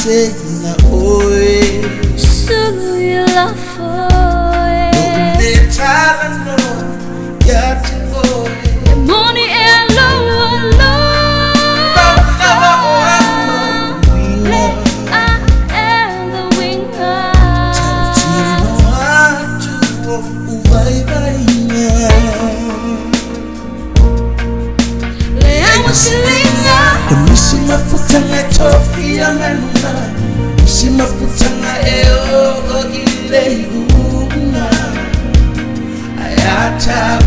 senga oe Sulu la foi Donde talano yati oe Money and low mafuta nga tofi ya manuna si mafuta nga eo ile iuna ayata